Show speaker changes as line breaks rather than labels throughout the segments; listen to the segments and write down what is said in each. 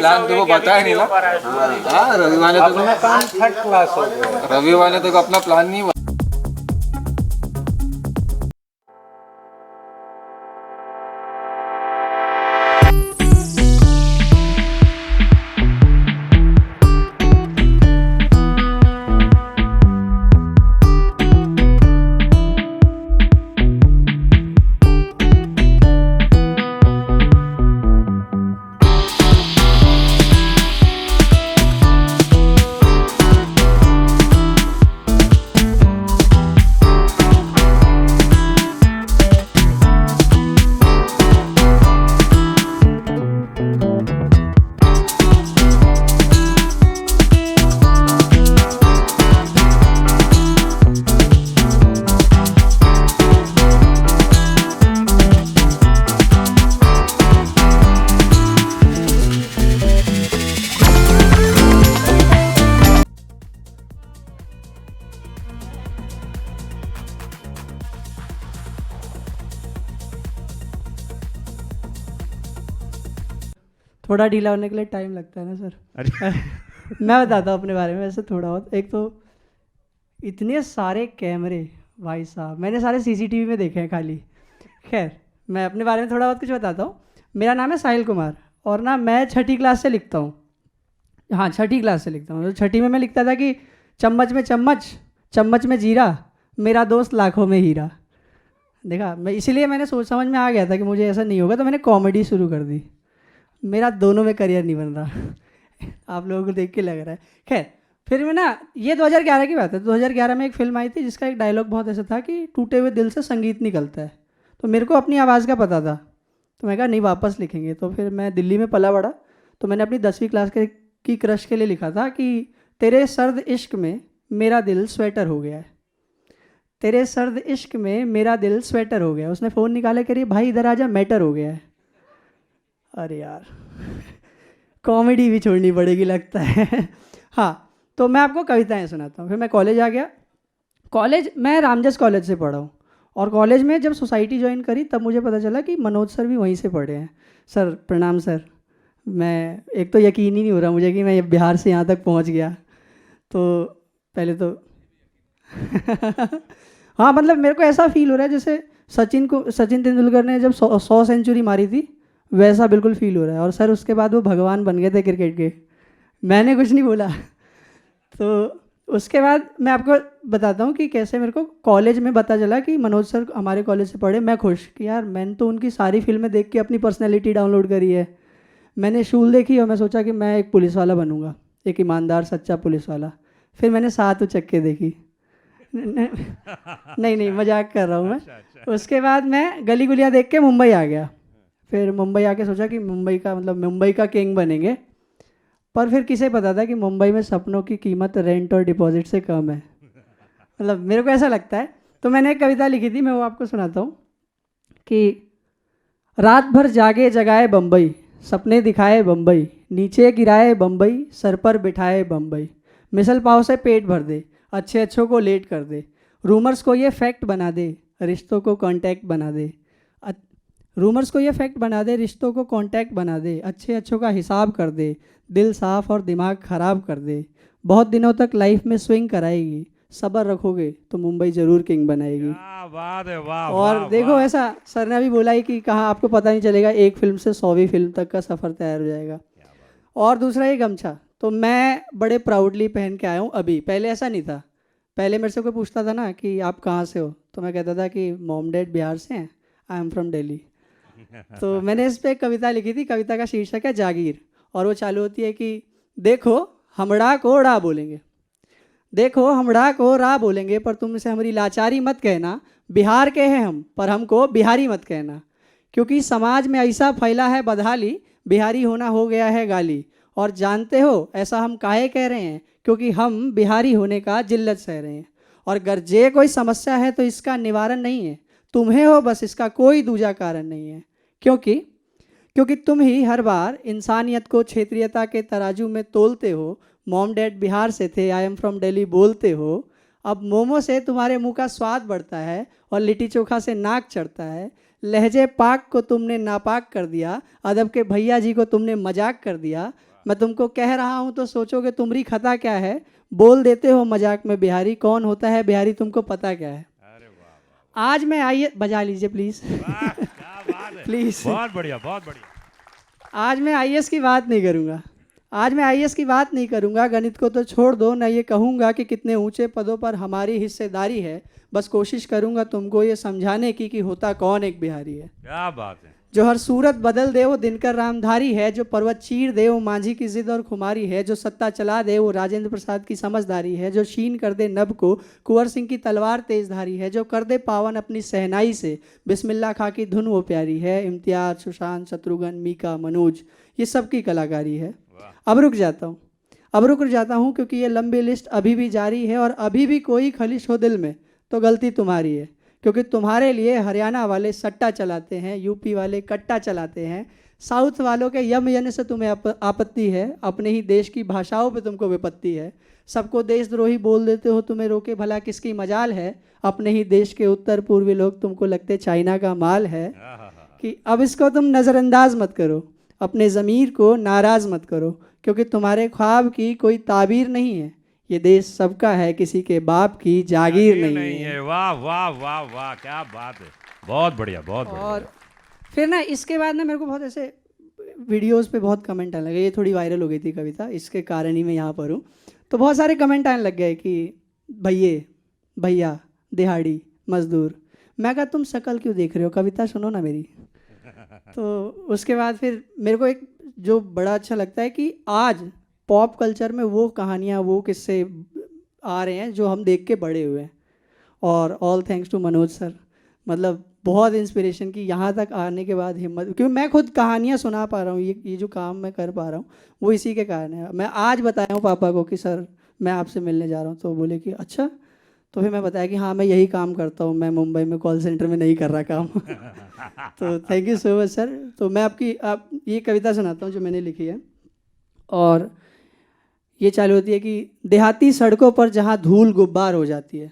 Plan देखो बताया नहीं ना। हाँ रविवार ने
अपना काम थर्ड क्लास हो गया।
रविवार ने तो अपना प्लान नहीं।
थोड़ा ढीला होने के लिए टाइम लगता है ना सर।
अरे
मैं बताता हूँ अपने बारे में वैसे थोड़ा बहुत। एक तो इतने सारे कैमरे भाई साहब, मैंने सारे सीसीटीवी में देखे हैं खाली। खैर मैं अपने बारे में थोड़ा बहुत कुछ बताता हूँ। मेरा नाम है साहिल कुमार और ना मैं छठी क्लास से लिखता हूँ। हाँ छठी क्लास से लिखता हूँ। तो छठी में मैं लिखता था कि चम्मच में चम्मच, चम्मच में जीरा, मेरा दोस्त लाखों में हीरा। देखा, मैं इसीलिए मैंने सोच समझ में आ गया था कि मुझे ऐसा नहीं होगा, तो मैंने कॉमेडी शुरू कर दी। मेरा दोनों में करियर नहीं बन रहा आप लोगों को देख के लग रहा है। खैर फिर मैं ना, ये 2011 की बात है। 2011 में एक फिल्म आई थी जिसका एक डायलॉग बहुत ऐसा था कि टूटे हुए दिल से संगीत निकलता है। तो मेरे को अपनी आवाज़ का पता था, तो मैं कहा नहीं वापस लिखेंगे। तो फिर मैं दिल्ली में पला बड़ा, तो मैंने अपनी 10वीं क्लास की क्रश के लिए लिखा था कि तेरे सर्द इश्क में मेरा दिल स्वेटर हो गया है, तेरे सर्द इश्क में मेरा दिल स्वेटर हो गया। उसने फ़ोन निकाले, कह रही भाई इधर आजा मैटर हो गया है। अरे यार कॉमेडी भी छोड़नी पड़ेगी लगता है। हाँ तो मैं आपको कविताएं सुनाता हूँ। फिर मैं कॉलेज आ गया। कॉलेज मैं रामजस कॉलेज से पढ़ा हूँ, और कॉलेज में जब सोसाइटी ज्वाइन करी तब मुझे पता चला कि मनोज सर भी वहीं से पढ़े हैं। सर प्रणाम सर। मैं एक तो यकीन ही नहीं हो रहा मुझे कि मैं बिहार से यहाँ तक पहुँच गया। तो पहले तो हाँ मतलब मेरे को ऐसा फील हो रहा है जैसे सचिन तेंदुलकर ने जब 100 सेंचुरी मारी थी, वैसा बिल्कुल फील हो रहा है। और सर उसके बाद वो भगवान बन गए थे क्रिकेट के, मैंने कुछ नहीं बोला। तो उसके बाद मैं आपको बताता हूँ कि कैसे मेरे को कॉलेज में पता चला कि मनोज सर हमारे कॉलेज से पढ़े। मैं खुश कि यार मैंने तो उनकी सारी फिल्में देख के अपनी पर्सनैलिटी डाउनलोड करी है। मैंने शूल देखी और मैं सोचा कि मैं एक पुलिस वाला बनूंगा, एक ईमानदार सच्चा पुलिस वाला। फिर मैंने 7 चक्के देखी। नहीं नहीं मजाक कर रहा हूँ मैं। उसके बाद मैं गली गुलिया देख के मुंबई आ गया। फिर मुंबई आके सोचा कि मुंबई का मतलब मुंबई का किंग बनेंगे। पर फिर किसे पता था कि मुंबई में सपनों की कीमत रेंट और डिपॉजिट से कम है। मतलब मेरे को ऐसा लगता है। तो मैंने एक कविता लिखी थी, मैं वो आपको सुनाता हूँ कि रात भर जागे जगाए बम्बई, सपने दिखाए बम्बई, नीचे गिराए बम्बई, सर पर बिठाए बम्बई, मिसल पाव से पेट भर दे, अच्छे अच्छों को लेट कर दे, रूमर्स को ये फैक्ट बना दे, रिश्तों को कांटेक्ट बना दे, रूमर्स को ये फैक्ट बना दे, रिश्तों को कांटेक्ट बना दे, अच्छे अच्छों का हिसाब कर दे, दिल साफ और दिमाग ख़राब कर दे, बहुत दिनों तक लाइफ में स्विंग कराएगी, सब्र रखोगे तो मुंबई ज़रूर किंग बनाएगी।
क्या बात है, वाह
और
वाह,
देखो
वाह।
ऐसा सर ने अभी बोला ही कि कहाँ आपको पता नहीं चलेगा, एक फिल्म से 100वीं फिल्म तक का सफ़र तैयार हो जाएगा।
क्या बात।
और दूसरा ये गमछा तो मैं बड़े प्राउडली पहन के आया हूँ अभी, पहले ऐसा नहीं था। पहले मेरे से कोई पूछता था ना कि आप कहाँ से हो, तो मैं कहता था कि मॉम डैड बिहार से हैं, आई एम फ्रॉम दिल्ली। तो मैंने इस पर एक कविता लिखी थी, कविता का शीर्षक है जागीर। और वो चालू होती है कि देखो हमड़ा को रा बोलेंगे, देखो हमड़ा को रा बोलेंगे, पर तुमसे हमारी लाचारी मत कहना, बिहार के हैं हम पर हमको बिहारी मत कहना, क्योंकि समाज में ऐसा फैला है बदहाली, बिहारी होना हो गया है गाली। और जानते हो ऐसा हम काहे कह रहे हैं, क्योंकि हम बिहारी होने का जिल्लत सह रहे हैं। और गर्जे कोई समस्या है तो इसका निवारण नहीं है, तुम्हें हो बस इसका कोई दूजा कारण नहीं है। क्योंकि क्योंकि तुम ही हर बार इंसानियत को क्षेत्रीयता के तराजू में तोलते हो। मॉम डैड बिहार से थे, आई एम फ्रॉम दिल्ली बोलते हो। अब मोमो से तुम्हारे मुंह का स्वाद बढ़ता है और लिट्टी चोखा से नाक चढ़ता है। लहजे पाक को तुमने नापाक कर दिया, अदब के भैया जी को तुमने मजाक कर दिया। मैं तुमको कह रहा हूँ तो सोचोगे तुम्हारी खता क्या है, बोल देते हो मजाक में बिहारी, कौन होता है बिहारी तुमको पता क्या है।
अरे वाह
आज मैं आईएएस बजा लीजिए प्लीज
वाह, क्या बात है,
प्लीज।
बहुत बढ़िया बहुत बढ़िया।
आज मैं आईएएस की बात नहीं करूंगा, आज मैं आईएएस की बात नहीं करूंगा, गणित को तो छोड़ दो ना, ये कहूंगा कि कितने ऊंचे पदों पर हमारी हिस्सेदारी है। बस कोशिश करूंगा तुमको ये समझाने की कि होता कौन एक बिहारी है।
क्या बात है।
जो हर सूरत बदल दे वो दिनकर रामधारी है, जो पर्वत चीर दे वो मांझी की जिद और खुमारी है, जो सत्ता चला दे वो राजेंद्र प्रसाद की समझदारी है, जो शीन कर दे नभ को कुंवर सिंह की तलवार तेजधारी है, जो कर दे पावन अपनी सहनाई से बिस्मिल्लाह खा की धुन वो प्यारी है। इम्तियाज, सुशांत, शत्रुघ्न, मीका, मनोज, ये सबकी कलाकारी है। अब रुक जाता हूँ, अब रुक जाता हूँ क्योंकि ये लंबी लिस्ट अभी भी जारी है, और अभी भी कोई खलिश हो दिल में तो गलती तुम्हारी है, क्योंकि तुम्हारे लिए हरियाणा वाले सट्टा चलाते हैं, यूपी वाले कट्टा चलाते हैं, साउथ वालों के यम यन से तुम्हें आपत्ति है, अपने ही देश की भाषाओं पे तुमको विपत्ति है, सबको देशद्रोही बोल देते हो, तुम्हें रोके भला किसकी मजाल है, अपने ही देश के उत्तर पूर्वी लोग तुमको लगते चाइना का माल है। कि अब इसको तुम नज़रअंदाज मत करो, अपने ज़मीर को नाराज़ मत करो, क्योंकि तुम्हारे ख्वाब की कोई ताबीर नहीं है, ये देश सबका है, किसी के बाप की जागीर नहीं है।
वाह वाह वाह वाह, क्या बात है, बहुत बढ़िया बहुत बढ़िया।
और फिर ना इसके बाद ना मेरे को बहुत ऐसे वीडियोस पे बहुत कमेंट आने लगे, ये थोड़ी वायरल हो गई थी कविता, इसके कारण ही मैं यहाँ पर हूँ, तो बहुत सारे कमेंट आने लग गए कि भैया दिहाड़ी मजदूर। मैं कहा तुम शक्ल क्यों देख रहे हो, कविता सुनो ना मेरी। तो उसके बाद फिर मेरे को एक जो बड़ा अच्छा लगता है कि आज पॉप कल्चर में वो कहानियाँ, वो किस्से आ रहे हैं जो हम देख के बड़े हुए हैं, और all thanks to Manoj sir, मतलब बहुत इंस्पिरेशन की यहाँ तक आने के बाद हिम्मत, क्योंकि मैं खुद कहानियाँ सुना पा रहा हूँ, ये जो काम मैं कर पा रहा हूँ वो इसी के कारण है। मैं आज बताया हूँ पापा को कि सर मैं आपसे मिलने जा रहा हूँ, तो बोले कि अच्छा, तो फिर मैं बताया कि हाँ मैं यही काम करता हूँ, मैं मुंबई में कॉल सेंटर में नहीं कर रहा काम। तो thank you so much sir. तो मैं आप ये कविता सुनाता हूँ जो मैंने लिखी है, और ये चालू होती है कि देहाती सड़कों पर जहाँ धूल गुब्बार हो जाती है,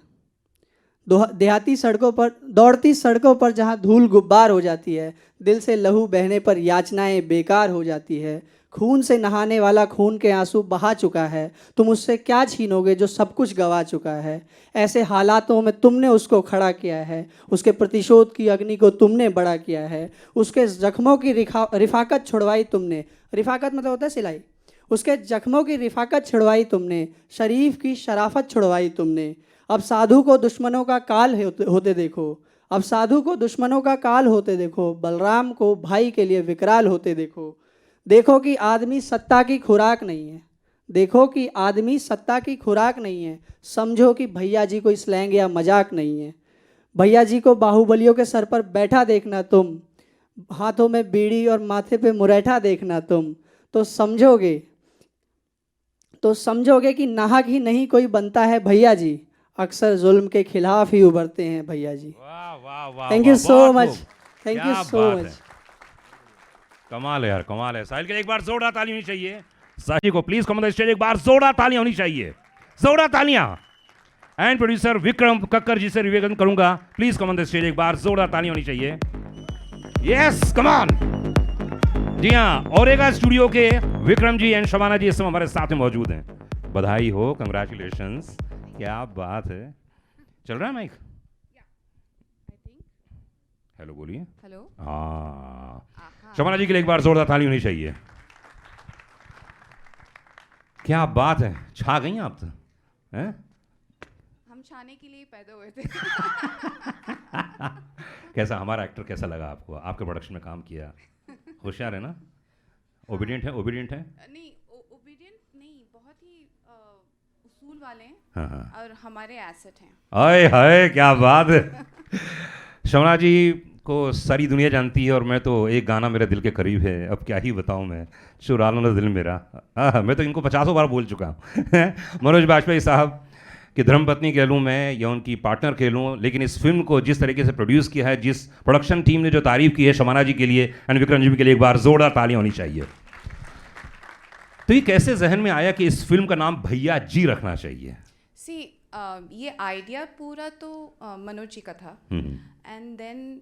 देहाती सड़कों पर, दौड़ती सड़कों पर जहाँ धूल गुब्बार हो जाती है, दिल से लहू बहने पर याचनाएं बेकार हो जाती है, खून से नहाने वाला खून के आंसू बहा चुका है, तुम उससे क्या छीनोगे जो सब कुछ गवा चुका है, ऐसे हालातों में तुमने उसको खड़ा किया है, उसके प्रतिशोध की अग्नि को तुमने बड़ा किया है, उसके जख्मों की रिफाकत छुड़वाई तुमने, रिफाकत मतलब होता है सिलाई, उसके जख्मों की रिफाकत छुड़वाई तुमने, शरीफ की शराफत छुड़वाई तुमने, अब साधु को दुश्मनों का काल होते देखो, अब साधु को दुश्मनों का काल होते देखो, बलराम को भाई के लिए विकराल होते देखो, देखो कि आदमी सत्ता की खुराक नहीं है, देखो कि आदमी सत्ता की खुराक नहीं है, समझो कि भैया जी कोई स्लैंग या मजाक नहीं है, भैया जी को बाहुबलियों के सर पर बैठा देखना तुम, हाथों में बीड़ी और माथे पे मुरैठा देखना तुम, तो समझोगे कि नाहक ही नहीं कोई बनता है भैया जी, अक्सर जुल्म के खिलाफ ही उभरते हैं भैया जी।
वाह वाह वाह,
थैंक यू सो
बहुत
मच,
खूब।
थैंक
क्या
यू सो
बात
मच।
है। कमाल है यार, कमाल है। साहिल के लिए एक बार जोरदार ताली होनी चाहिए। साहिल को please come on the stage, एक बार जोरदार तालियां होनी चाहिए, जोरदार तालियां। एंड प्रोड्यूसर विक्रम कक्कर जी से निवेदन करूंगा, please come on the stage, एक बार जोरदार तालियां होनी चाहिए। Yes come on. जी हाँ, ओरेगा स्टूडियो के विक्रम जी एंड शबाना जी इस समय हमारे साथ में मौजूद हैं। बधाई हो, कंग्रेचुलेशंस, क्या बात है। चल रहा है माइक? हेलो बोलिए।
हेलो।
हाँ, शबाना जी के लिए एक बार जोरदार ताली होनी चाहिए। क्या बात है, छा गई आप तो, हैं?
हम छाने के लिए पैदा हुए थे।
कैसा हमारा एक्टर कैसा लगा आपको? आपके प्रोडक्शन में काम किया, होशियार है ना? ओबीडियंट है, ओबीडियंट है?
नहीं, ओबीडियंट नहीं, बहुत ही उसूल वाले हैं।
हाँ हाँ।
और हमारे एसेट हैं।
हाय हाय, क्या बात है। शबाना जी को सारी दुनिया जानती है, और मैं तो एक गाना मेरे दिल के करीब है, अब क्या ही बताऊं मैं, चुरा लो ना दिल मेरा। मैं तो इनको 50 बार बोल चुका हूँ। मनोज बाजपेयी साहब की धर्मपत्नी कह लूँ मैं, या उनकी पार्टनर कह लूँ, लेकिन इस फिल्म को जिस तरीके से प्रोड्यूस किया है, जिस प्रोडक्शन टीम ने जो तारीफ की है शबाना जी के लिए एंड विक्रम जी के लिए, एक बार जोरदार तालियां होनी चाहिए। तो ये कैसे जहन में आया कि इस फिल्म का नाम भैया जी रखना चाहिए?
सी ये आइडिया पूरा तो मनोज जी का था, and then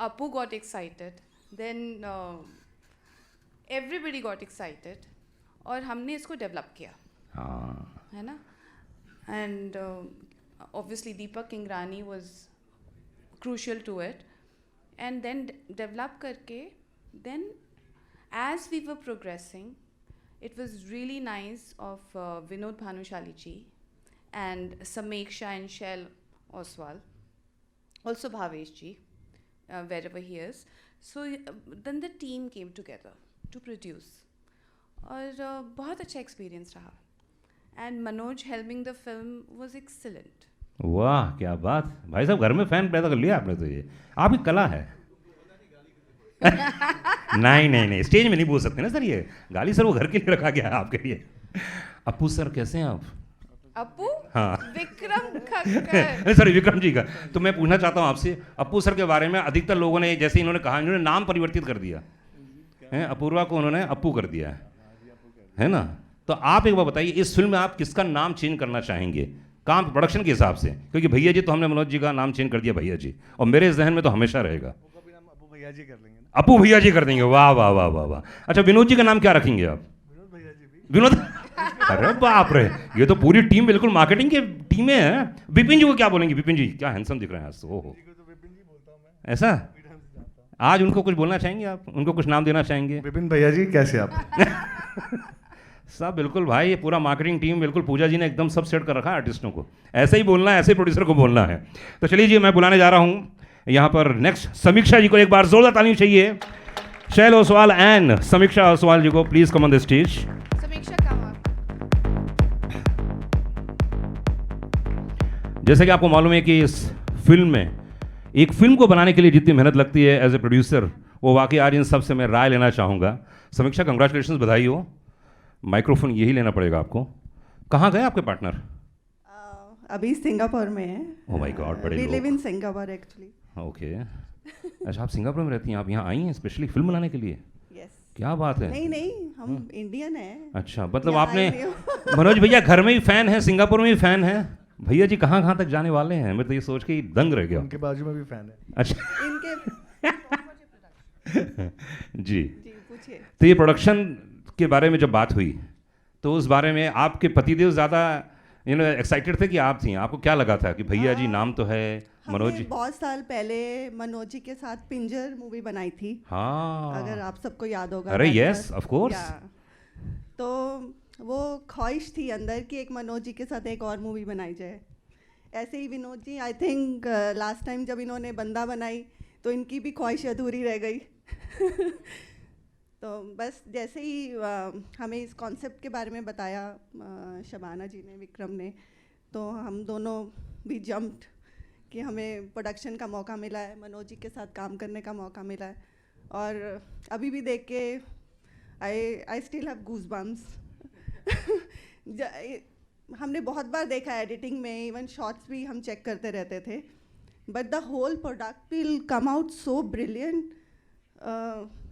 Apu got excited, then everybody got excited और हमने इसको डेवलप किया,
हाँ
है ना. And obviously Deepak Kingrani was crucial to it. And then develop करके then as we were progressing it was really nice of Vinod Bhanushali ji and Sameeksha and Shell Oswal, also Bhavesh ji, wherever he is. So then the team came together to produce. और बहुत अच्छा experience रहा. And Manoj helming the film was excellent.
वाह क्या बात, भाई साहब घर में फैन पैदा कर लिया आपने, तो ये आपकी कला है. नहीं स्टेज में नहीं बोल सकते ना सर, ये गाली सर वो घर के लिए रखा गया है आपके लिए. अप्पू सर कैसे हैं आप?
अप्पू?
हाँ
विक्रम खक्कर.
सॉरी विक्रम जी का. तो मैं पूछना चाहता हूँ आपसे अप्पू सर के बारे में. अधिकतर लोगों ने जैसे इन्होंने कहा, इन्होंने नाम परिवर्तित कर दिया है, अपूर्वा को उन्होंने अप्पू कर दिया है ना. तो आप एक बार बताइए, इस फिल्म में आप किसका नाम चेंज करना चाहेंगे काम प्रोडक्शन के हिसाब से? क्योंकि भैया जी तो हमने मनोज जी का नाम चेंज कर दिया भैया जी, और मेरे जहन में तो हमेशा रहेगा
अप्पू भैया जी कर लेंगे.
अप्पू भैया जी कर देंगे. वाह वाह वाह वाह वाह. अच्छा विनोद जी का नाम क्या रखेंगे आप?
विनोद भैया जी भी.
विनोद. अरे बाप रे, ये तो पूरी टीम बिल्कुल मार्केटिंग की टीमें हैं. विपिन जी को क्या बोलेंगे? विपिन जी क्या हैंडसम दिख रहे हैं आज तो. ओहो
तो विपिन जी बोलता हूँ मैं.
ऐसा.
मीडियम से जाता हूँ.
आज उनको कुछ बोलना चाहेंगे आप? उनको कुछ नाम देना चाहेंगे?
विपिन भैया जी कैसे आप?
सब बिल्कुल भाई, ये पूरा मार्केटिंग टीम बिल्कुल, पूजा जी ने एकदम सब सेट कर रखा है आर्टिस्टों को. ऐसे ही बोलना है, ऐसे प्रोड्यूसर को बोलना है. तो चलिए जी, मैं बुलाने जा रहा हूँ यहाँ पर नेक्स्ट समीक्षा जी को. एक बार जोरदार ताली चाहिए. शैल ओसवाल एंड समीक्षा ओसवाल जी को please come on the stage.
समीक्षा कहाँ?
जैसे कि आपको मालूम है कि इस फिल्म में, एक फिल्म को बनाने के लिए जितनी मेहनत लगती है एज ए प्रोड्यूसर, वो वाकई आज इन सब से मैं राय लेना चाहूँगा. समीक्षा कंग्रेचुलेशन, बधाई हो. माइक्रोफोन यही लेना पड़ेगा आपको. कहाँ गए आपके पार्टनर?
अभी सिंगापुर में है.
ओह माय गॉड, बड़े
वी
लोग.
Live in Singapore actually.
Okay. अच्छा आप सिंगापुर में रहती हैं, आप यहाँ आई हैं स्पेशली फिल्म बनाने के लिए?
यस.
क्या बात है.
नहीं हम इंडियन हैं.
अच्छा मतलब
यहाँ
आपने,
आई हूँ.
मनोज भैया घर में भी फैन है, सिंगापुर में भी फैन है. भैया जी कहाँ कहाँ तक जाने वाले हैं, मैं तो ये सोच के ही दंग रह गया.
उनके बाजू में भी फैन है.
अच्छा
इनके
जी.
जी पूछिए.
तो ये प्रोडक्शन के बारे में जब बात हुई, तो उस बारे में आपके पतिदेव ज़्यादा एक्साइटेड थे कि आप थी? आपको क्या लगा था कि भैया जी नाम तो है मनोज
हमने
जी?
बहुत साल पहले मनोज जी के साथ पिंजर मूवी बनाई थी,
हाँ
अगर आप सबको याद होगा.
अरे
that
yes,
was-
of course.
Yeah. तो वो ख्वाहिश थी अंदर कि एक मनोज जी के साथ एक और मूवी बनाई जाए. ऐसे ही Vinod ji, I think last time जब इन्होंने बंदा बनाई तो इनकी भी ख्वाहिश अधूरी रह गई. तो बस जैसे ही हमें इस कॉन्सेप्ट के बारे में बताया शबाना जी ने, विक्रम ने, तो हम दोनों भी जम्प्ड कि हमें प्रोडक्शन का मौका मिला है, मनोज जी के साथ काम करने का मौका मिला है. और अभी भी देख के I still have goosebumps. हमने बहुत बार देखा है एडिटिंग में, इवन शॉर्ट्स भी हम चेक करते रहते थे, but the whole product will come out so brilliant.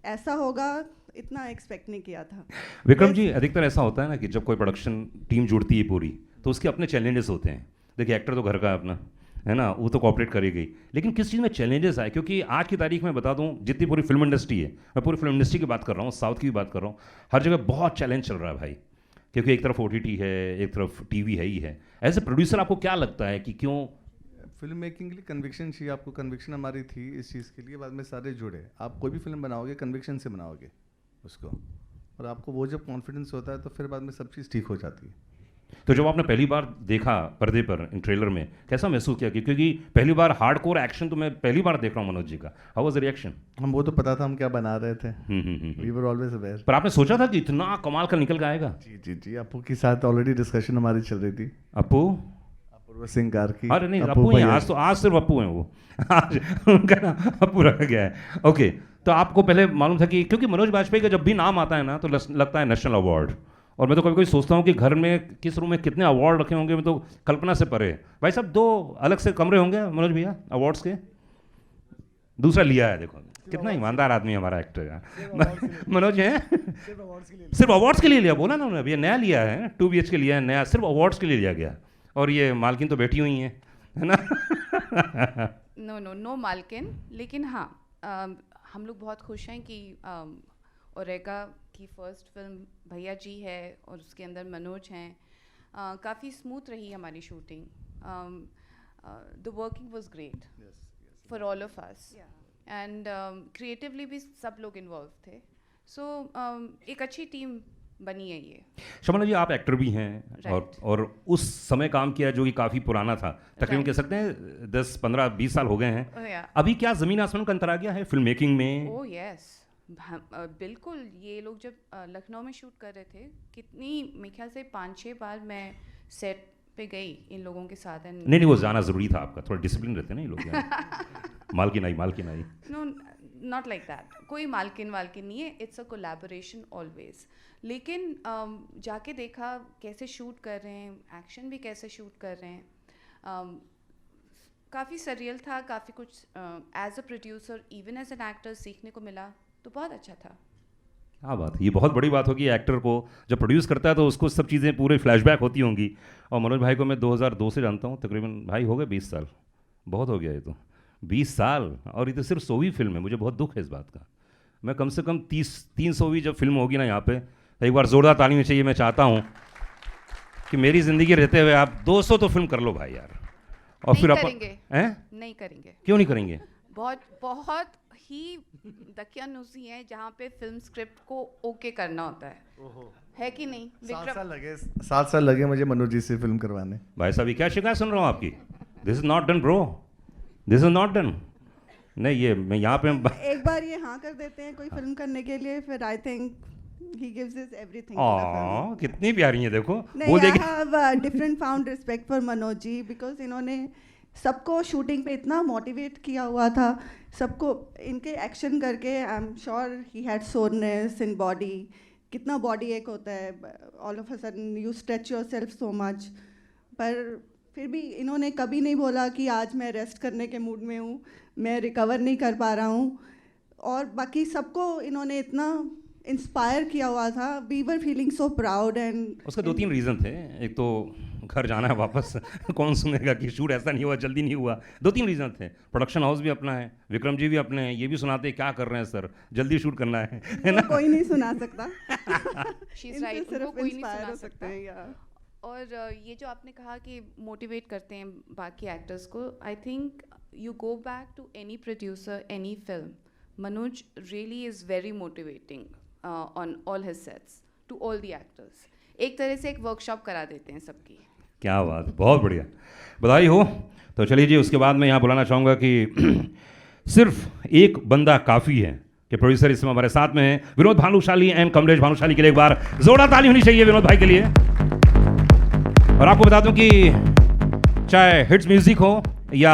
ऐसा होगा इतना एक्सपेक्ट नहीं किया था.
विक्रम जी, अधिकतर ऐसा होता है ना कि जब कोई प्रोडक्शन टीम जुड़ती है पूरी, तो उसके अपने चैलेंजेस होते हैं. देखिए एक्टर तो घर का अपना है ना, वो तो कॉपरेट करेगी, लेकिन किस चीज़ में चैलेंजेस आए? क्योंकि आज की तारीख में बता दूं, जितनी पूरी फिल्म इंडस्ट्री है, मैं पूरी फिल्म इंडस्ट्री की बात कर रहा हूँ, साउथ की भी बात कर रहा हूँ, हर जगह बहुत चैलेंज चल रहा है भाई. क्योंकि एक तरफ OTT है, एक तरफ TV है ही है. एज ए प्रोड्यूसर आपको क्या लगता है कि क्यों
फिल्म मेकिंग के लिए कन्विक्शन चाहिए आपको. कन्विक्शन हमारी थी इस चीज़ के लिए, बाद में सारे जुड़े. आप कोई भी फिल्म बनाओगे कन्विक्शन से बनाओगे उसको, और आपको वो जब कॉन्फिडेंस होता है तो फिर बाद में सब चीज़ ठीक हो जाती है.
तो जब आपने पहली बार देखा पर्दे पर इन ट्रेलर में, कैसा महसूस किया? क्योंकि पहली बार हार्डकोर एक्शन तो मैं पहली बार देख रहा हूँ मनोज जी का. How was the reaction?
हम वो तो पता था हम क्या बना रहे थे. We were always aware.
पर आपने सोचा था कि इतना कमाल का निकल के आएगा?
जी अप्पू के साथ ऑलरेडी डिस्कशन हमारी चल रही थी.
अप्पू?
अपूर्व सिंह कार की.
अरे नहीं, अप्पू ही हैं आज, तो आज सिर्फ अप्पू हैं वो. आज उनका नाम अप्पू रखा गया है. ओके. तो आपको पहले मालूम था कि, क्योंकि मनोज बाजपेयी का जब भी नाम आता है ना तो लगता है नेशनल अवार्ड, और मैं तो कभी कभी सोचता हूँ कि घर में किस रूम में कितने अवार्ड रखे होंगे, मैं तो कल्पना से परे. भाई साहब 2 अलग से कमरे होंगे मनोज भैया अवार्ड्स के? दूसरा लिया है, देखो कितना ईमानदार आदमी है हमारा एक्टर यार. मनोज है सिर्फ अवार्ड्स के लिए लिया, बोला ना उन्होंने. अभी ये नया लिया है, 2 BHK लिया है नया, सिर्फ अवार्ड्स के लिए लिया गया. और ये मालकिन तो बैठी हुई हैं, है ना?
नो मालकिन, लेकिन हाँ हम लोग बहुत खुश हैं कि ओरेगा की फर्स्ट फिल्म भैया जी है और उसके अंदर मनोज हैं. काफ़ी स्मूथ रही हमारी shooting. The working was great for all of us and creatively भी सब लोग इन्वॉल्व थे. सो एक अच्छी टीम बनी है ये.
शबाना जी, आप एक्टर भी हैं और उस समय काम किया जो कि काफ़ी पुराना था, तकरीबन कह सकते हैं 10, 15, 20 साल हो गए हैं.
Oh, yeah.
अभी क्या ज़मीन आसमान का अंतर आ गया है फिल्म मेकिंग में?
ओह यस, बिल्कुल. ये लोग जब लखनऊ में शूट कर रहे थे, कितनी मेरे ख्याल से 5-6 बार मैं सेट पे गई इन लोगों के साथ. एंड
नहीं, वो जाना ज़रूरी था आपका, थोड़ा डिसिप्लिन रहते हैं ना ये लोग यार. मालकिन आई.
No, not like that. कोई मालकिन नहीं है. It's a collaboration always. लेकिन जाके देखा कैसे शूट कर रहे हैं, एक्शन भी कैसे शूट कर रहे हैं. काफ़ी सरियल था, काफ़ी कुछ as a producer even as an actor सीखने को मिला, तो बहुत अच्छा था.
हाँ, बात ये बहुत बड़ी बात होगी. एक्टर को जब प्रोड्यूस करता है तो उसको सब चीज़ें पूरे फ्लैशबैक होती होंगी. और मनोज भाई को मैं 2002 से जानता हूँ, तकरीबन भाई हो गए 20 साल. बहुत हो गया ये तो, 20 साल. और ये तो सिर्फ 100वीं फिल्म है. मुझे बहुत दुख है इस बात का. मैं कम से कम 300वीं जब फिल्म होगी ना यहाँ पे, तो एक बार जोरदार ताली में चाहिए. मैं चाहता हूँ कि मेरी ज़िंदगी रहते हुए आप 200 तो फिल्म कर लो भाई यार. और
नहीं
फिर आप
नहीं करेंगे.
क्यों नहीं करेंगे?
बहुत ही दकियानूसी है जहाँ पे फिल्म स्क्रिप्ट को ओके करना होता है कि नहीं?
7 साल लगे मुझे मनोज जी से फिल्म करवाने.
भाई साहब, ये क्या शिकायत सुन रहा हूँ आपकी? This is not done bro, this is not done. नहीं, ये मैं यहाँ पे
एक बार ये हाँ कर देते हैं कोई फिल्म करने के लिए, फिर I think he gives his everything.
कितनी प्यारी है देखो.
नहीं, I have different found respect for Manoj ji because इन्होंने सबको शूटिंग पे इतना मोटिवेट किया हुआ था. सबको इनके एक्शन करके I am sure he had soreness in body. कितना बॉडी एक होता है, all of a sudden you stretch your self so much. पर फिर भी इन्होंने कभी नहीं बोला कि आज मैं रेस्ट करने के मूड में हूँ, मैं रिकवर नहीं कर पा रहा हूँ. और बाकी सबको इन्होंने इतना इंस्पायर किया हुआ था. We were feeling so proud. And
उसके 2-3 रीज़न थे. एक तो घर जाना है वापस, कौन सुनेगा कि शूट ऐसा नहीं हुआ, जल्दी नहीं हुआ. 2-3 रीज़न थे. प्रोडक्शन हाउस भी अपना है, विक्रम जी भी अपने हैं, ये भी सुनाते क्या कर रहे हैं सर, जल्दी शूट करना है ना.
कोई नहीं सुना सकता.
She's right, उनको कोई नहीं सुना सकता.
या
और ये जो आपने कहा कि मोटिवेट करते हैं बाकी एक्टर्स को, I think you go back to any producer, any film, Manoj really is very motivating on all his sets to all the actors. एक तरह से एक वर्कशॉप करा देते हैं सबकी.
क्या बात, बहुत बढ़िया, बधाई हो. तो चलिए जी, उसके बाद मैं यहाँ बुलाना चाहूँगा कि सिर्फ एक बंदा काफ़ी है कि प्रोड्यूसर इसमें हमारे साथ में हैं, विनोद भानुशाली एंड कमलेश भानुशाली के लिए एक बार जोरदार ताली होनी चाहिए विनोद भाई के लिए. और आपको बता दूं कि चाहे हिट्स म्यूजिक हो या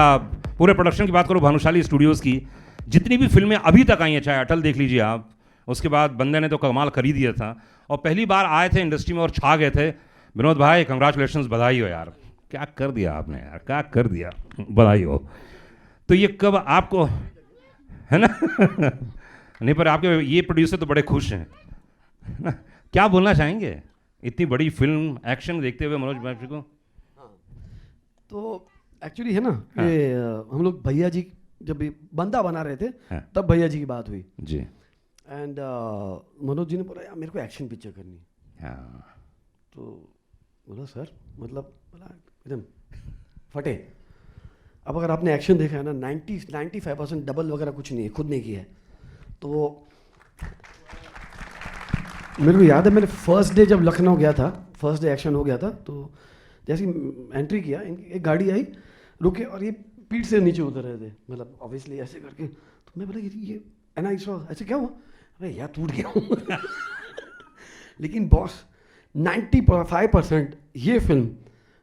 पूरे प्रोडक्शन की बात करो भानुशाली स्टूडियोज़ की, जितनी भी फिल्में अभी तक आई हैं, चाहे अटल देख लीजिए आप, उसके बाद बंदे ने तो कमाल कर ही दिया था, और पहली बार आए थे इंडस्ट्री में और छा गए थे. विनोद भाई, कंग्रेचुलेशंस, बधाई हो यार. क्या कर दिया आपने यार, क्या कर दिया, बधाई हो. तो ये कब आपको, है ना नहीं, पर आपके ये प्रोड्यूसर तो बड़े खुश हैं ना. क्या बोलना चाहेंगे इतनी बड़ी फिल्म एक्शन देखते हुए मनोज भाई को?
तो एक्चुअली है ना, ये हम लोग भैया जी जब ये बंदा बना रहे थे, तब भैया जी की बात हुई
जी.
एंड मनोज जी ने बोला यार मेरे को एक्शन पिक्चर करनी. तो बोला सर, मतलब बोला एकदम फटे. अब अगर आपने एक्शन देखा है ना, 95% डबल वगैरह कुछ नहीं है, खुद ने किया है. तो मेरे को याद है, मैंने फर्स्ट डे जब लखनऊ गया था, फर्स्ट डे एक्शन हो गया था, तो जैसे एंट्री किया, एक गाड़ी आई, रुके, और ये पीठ से नीचे उतर रहे थे, मतलब ऑब्वियसली ऐसे करके. तो मैं बोला ये एंड आई सॉ, ऐसे क्या हुआ? अरे यार टूट गया हूँ लेकिन बॉस 95% ये फिल्म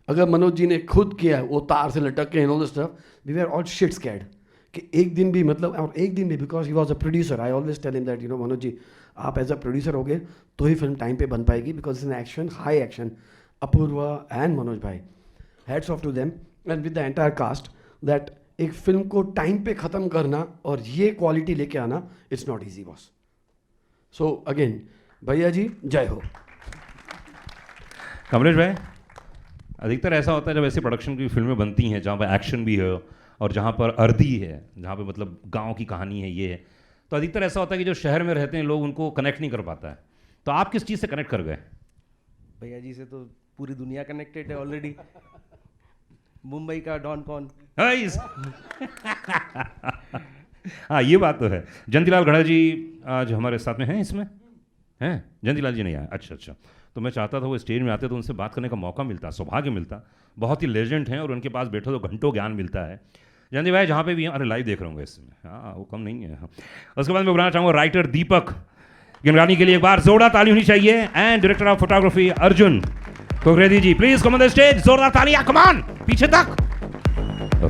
अगर मनोज जी ने खुद किया, वो तार से लटक के, all this stuff, we were all shit scared कि एक दिन भी, मतलब, और एक दिन भी, because he was a producer. I always tell him that, you know Manoj ji, आप एज अ प्रोड्यूसर हो गए तो ही फिल्म टाइम पे बन पाएगी, because it's an action, high action. Apoorva and Manoj भाई, hats off to them and with the entire cast, that एक फिल्म को टाइम पे ख़त्म करना और ये क्वालिटी लेके आना, it's not easy boss. So again भैया जी, जय हो.
कमलेश भाई, अधिकतर ऐसा होता है जब ऐसी प्रोडक्शन की फिल्में बनती हैं जहाँ पर एक्शन भी है और जहाँ पर अर्दी है, जहाँ पे मतलब गांव की कहानी है, ये है, तो अधिकतर ऐसा होता है कि जो शहर में रहते हैं लोग उनको कनेक्ट नहीं कर पाता है, तो आप किस चीज़ से कनेक्ट कर गए?
भैया जी से तो पूरी दुनिया कनेक्टेड है ऑलरेडी। मुंबई का डॉन कौन।
हाँ ये बात तो है। जयंतीलाल गढ़ा जी आज हमारे साथ में हैं, इसमें हैं? जयंतीलाल जी नहीं आए, अच्छा अच्छा। तो मैं चाहता था वो स्टेज में आते तो उनसे बात करने का मौका मिलता, सौभाग्य मिलता। बहुत ही लेजेंड हैं और उनके पास बैठो तो घंटों ज्ञान मिलता है। जयंती भाई जहाँ पे भी हैं, अरे लाइव देख रहा हूँ इसमें, हाँ वो कम नहीं है। हाँ। उसके बाद मैं बुलाना चाहूँगा राइटर दीपक गिमरानी के लिए एक बार जोरदार ताली होनी चाहिए, and director of photography Arjun Kokaredi ji, please come on the stage, जोरदार तालियां, कम ऑन, पीछे तक।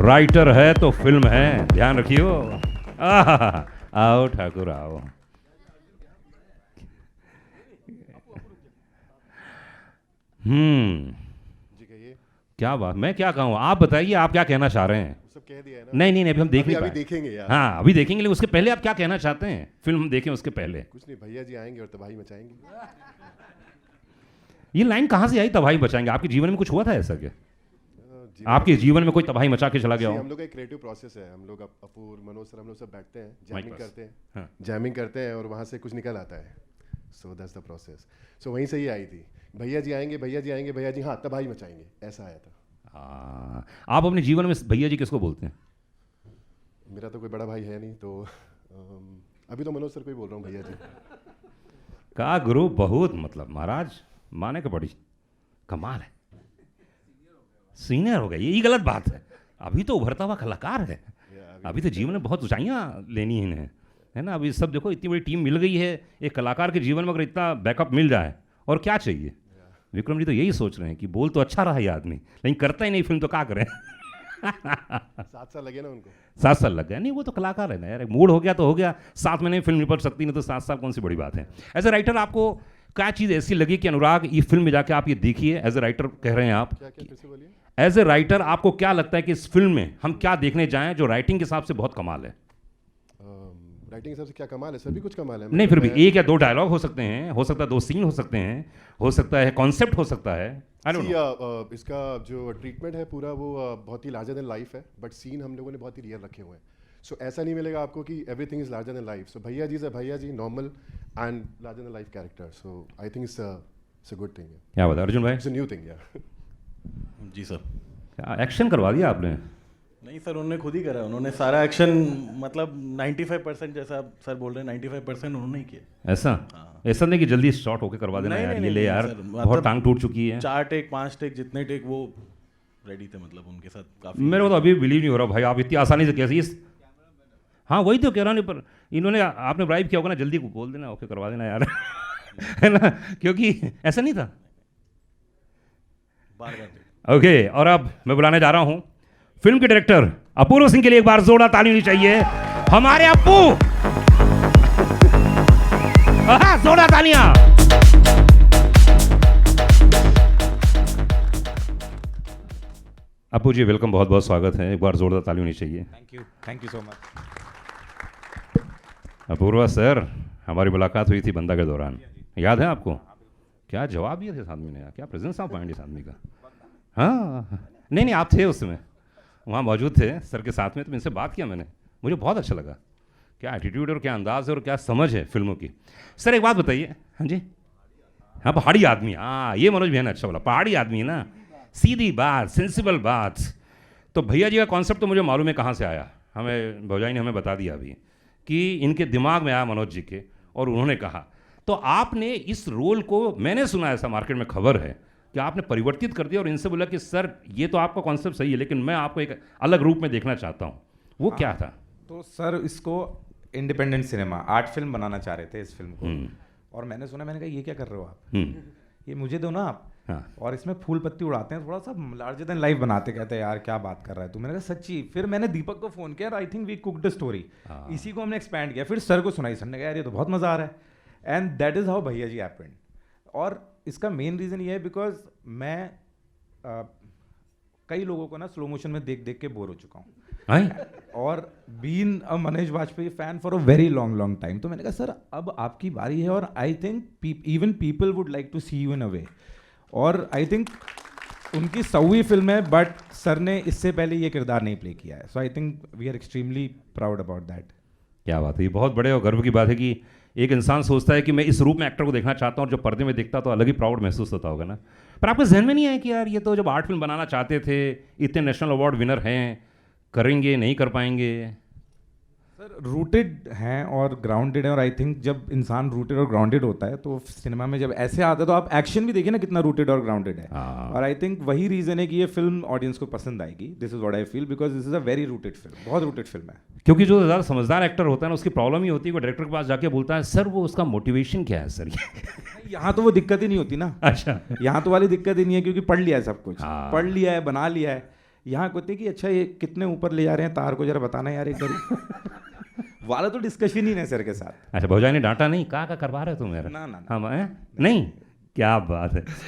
राइटर है तो फिल्म है, ध्यान रखियो। आओ ठाकुर आओ।
जी कहिए।
क्या बात, मैं क्या कहूँ, आप बताइए आप क्या कहना चाह रहे हैं?
सब कह दिया है ना।
नहीं अभी हम देख नहीं
अभी
पाए।
देखेंगे यार।
हाँ अभी देखेंगे, लेकिन उसके पहले आप क्या कहना चाहते हैं? फिल्म हम देखें उसके पहले।
कुछ नहीं, भैया जी आएंगे और तबाही मचाएंगे।
ये लाइन कहाँ से आई, तबाही बचाएंगे? आपके जीवन में कुछ हुआ था ऐसा क्या? आपके जीवन में कोई तबाही मचा के चला गया हो?
हम लोग का एक क्रिएटिव प्रोसेस है, हम लोग अपूर मनोज सर हम लोग सब बैठते हैं,
Mic
जैमिंग
pass.
करते हैं,
हाँ.
जैमिंग करते हैं और वहाँ से कुछ निकल आता है। So that's the process. So वहीं से ही आई थी, भैया जी आएंगे, भैया जी आएंगे, भैया जी हाँ तबाही मचाएंगे, ऐसा आया था।
आप अपने जीवन में भैया जी किसको बोलते हैं?
मेरा तो कोई बड़ा भाई है नहीं, तो अभी तो मनोज सर को ही बोल रहा हूँ भैया जी।
का गुरु बहुत, मतलब महाराज माने के बड़ी कमाल है, सीनियर हो गए, यही गलत बात है। अभी तो उभरता हुआ कलाकार है, अभी तो जीवन में बहुत ऊंचाइयां लेनी है इन्हें, है ना। अभी सब देखो इतनी बड़ी टीम मिल गई है, एक कलाकार के जीवन में अगर इतना बैकअप मिल जाए और क्या चाहिए। विक्रम जी तो यही सोच रहे हैं कि बोल तो अच्छा रहा ये आदमी, लेकिन करता ही नहीं फिल्म, तो क्या करें।
7 साल लगे ना उनको।
7 साल लग गया, नहीं वो तो कलाकार है ना यार, मूड हो गया तो हो गया, 7 महीने फिल्म निपट सकती, नहीं तो 7 साल कौन सी बड़ी बात है। एज ए राइटर आपको क्या चीज़ ऐसी लगी कि अनुराग ये फिल्म में जाके आप ये देखिए, एज ए राइटर कह रहे हैं आप,
क्या फिर से बोलिए।
एज ए राइटर आपको क्या लगता है कि इस फिल्म में हम क्या देखने जाएं जो राइटिंग के हिसाब से बहुत कमाल है?
राइटिंग के हिसाब से क्या कमाल है, सभी कुछ कमाल है।
नहीं फिर भी 1 या 2 डायलॉग हो सकते हैं, हो सकता है 2 सीन हो सकते हैं, हो सकता है कॉन्सेप्ट हो सकता है। I don't know.
इसका जो ट्रीटमेंट है पूरा वो बहुत ही लार्जर देन लाइफ है, बट सीन हम लोगों ने बहुत ही रियल रखे हुए हैं। सो ऐसा नहीं मिलेगा आपको कि everything is larger than life. So भैया जी से भैया जी normal and larger than life character. So I think it's a good thing.
क्या बता अर्जुन भाई?
इट्स अ न्यू थिंग या।
जी सर।
क्या एक्शन करवा दिया आपने?
नहीं सर, उन्होंने खुद ही करा, उन्होंने सारा एक्शन, मतलब 95% जैसा सर बोल रहे हैं, 95% उन्होंने ही किया।
ऐसा? ऐसा नहीं कि जल्दी शॉर्ट होके करवा देना यार, ये ले यार, बहुत टांग टूट चुकी है।
4 टेक 5 टेक जितने टेक वो रेडी थे, मतलब उनके साथ काफी।
मेरे को तो अभी बिलीव नहीं हो रहा भाई, आप इतनी आसानी से कैसे इस, हाँ वही तो कह रहा हूँ, पर इन्होंने आपने ब्राइब किया होगा ना, जल्दी बोल देना ओके करवा देना यार। है ना, क्योंकि ऐसा नहीं था। ओके, और अब मैं बुलाने जा रहा हूँ फिल्म के डायरेक्टर अपूर्व सिंह के लिए, एक बार जोरदार ताली होनी चाहिए हमारे अप्पू। जोरदार तालियां। अप्पू जी वेलकम, बहुत बहुत स्वागत है, एक बार जोरदार ताली होनी चाहिए।
Thank you so much.
Apoorva sir, हमारी मुलाकात हुई थी बंदा के दौरान, याद है आपको? क्या जवाब दिए थे इस आदमी ने, क्या प्रेजेंस ऑफ माइंड इस आदमी का। हाँ नहीं आप थे उस समय, वहाँ मौजूद थे सर के साथ में, तो इनसे बात किया मैंने, मुझे बहुत अच्छा लगा। क्या एटीट्यूड और क्या अंदाज है और क्या समझ है फिल्मों की। सर एक बात बताइए। हाँ जी, हाँ पहाड़ी आदमी, हाँ ये मनोज भैया ने अच्छा बोला, पहाड़ी आदमी है ना, सीधी बात, सेंसिबल बात। तो भैया जी का कॉन्सेप्ट तो मुझे मालूम है कहाँ से आया, हमें भौजाई ने हमें बता दिया अभी कि इनके दिमाग में आया मनोज जी के, और उन्होंने कहा। तो आपने इस रोल को, मैंने सुना ऐसा मार्केट में खबर है कि आपने परिवर्तित कर दिया और इनसे बोला कि सर ये तो आपका कॉन्सेप्ट सही है, लेकिन मैं आपको एक अलग रूप में देखना चाहता हूँ। वो क्या था?
तो सर इसको इंडिपेंडेंट सिनेमा आर्ट फिल्म बनाना चाह रहे थे इस फिल्म को, और मैंने सुना, मैंने कहा ये क्या कर रहे हो आप, ये मुझे दो ना आप। हाँ। और इसमें फूल पत्ती उड़ाते हैं, थोड़ा सा लार्जर देन लाइफ बनाते, कहते हैं यार क्या बात कर रहा है तू। मैंने कहा सच्ची। फिर मैंने दीपक को फ़ोन किया, I think we cooked the story, इसी को हमने एक्सपैंड किया। फिर सर को सुनाई, सर ने कहा यार ये तो बहुत मज़ा आ रहा है, एंड दैट इज़ हाउ भैया जी हैपेंड। और इसका मेन रीज़न ये है बिकॉज मैं कई लोगों को ना स्लो मोशन में देख देख के बोर हो चुका हूँ, और been a Manoj Vajpayee fan for a very long time. तो मैंने कहा सर अब आपकी बारी है, और I think even people would like to see you in a way. और आई थिंक उनकी 100वीं फिल्म है, बट सर ने इससे पहले ये किरदार नहीं प्ले किया है, so I think we are extremely proud about that.
क्या बात है, ये बहुत बड़े और गर्व की बात है कि एक इंसान सोचता है कि मैं इस रूप में एक्टर को देखना चाहता हूँ, और जब पर्दे में दिखता तो अलग ही प्राउड महसूस होता होगा ना। पर आपके जहन में नहीं आया कि यार ये तो जब आर्ट फिल्म बनाना चाहते थे, इतने नेशनल अवार्ड विनर हैं, करेंगे नहीं कर पाएंगे?
सर रूटेड हैं और ग्राउंडेड है, और आई थिंक जब इंसान रूटेड और ग्राउंडेड होता है तो सिनेमा में जब ऐसे आता है तो आप एक्शन भी देखिए ना कितना रूटेड और ग्राउंडेड है। और आई थिंक वही रीज़न है कि ये फिल्म ऑडियंस को पसंद आएगी। This is what I feel, because this is a very rooted film, बहुत रूटेड फिल्म है।
क्योंकि जो ज़्यादा समझदार एक्टर होता है ना, उसकी प्रॉब्लम ही होती है, वो डायरेक्टर के पास जाके बोलता है सर वो उसका मोटिवेशन क्या है सर।
यहाँ तो वो दिक्कत ही नहीं होती ना।
अच्छा,
यहाँ तो वाली दिक्कत ही नहीं है, क्योंकि पढ़ लिया है सब कुछ, पढ़ लिया है, बना लिया है। यहाँ कहते हैं कि अच्छा ये कितने ऊपर ले जा रहे हैं तार को, जरा बताना यार एक बार। वाला तो डिस्कशन ही नहीं सर के साथ।
अच्छा, भौजाई ने डांटा नहीं, कहा करवा रहे तुम मेरा?
ना ना,
हाँ नहीं, क्या बात है।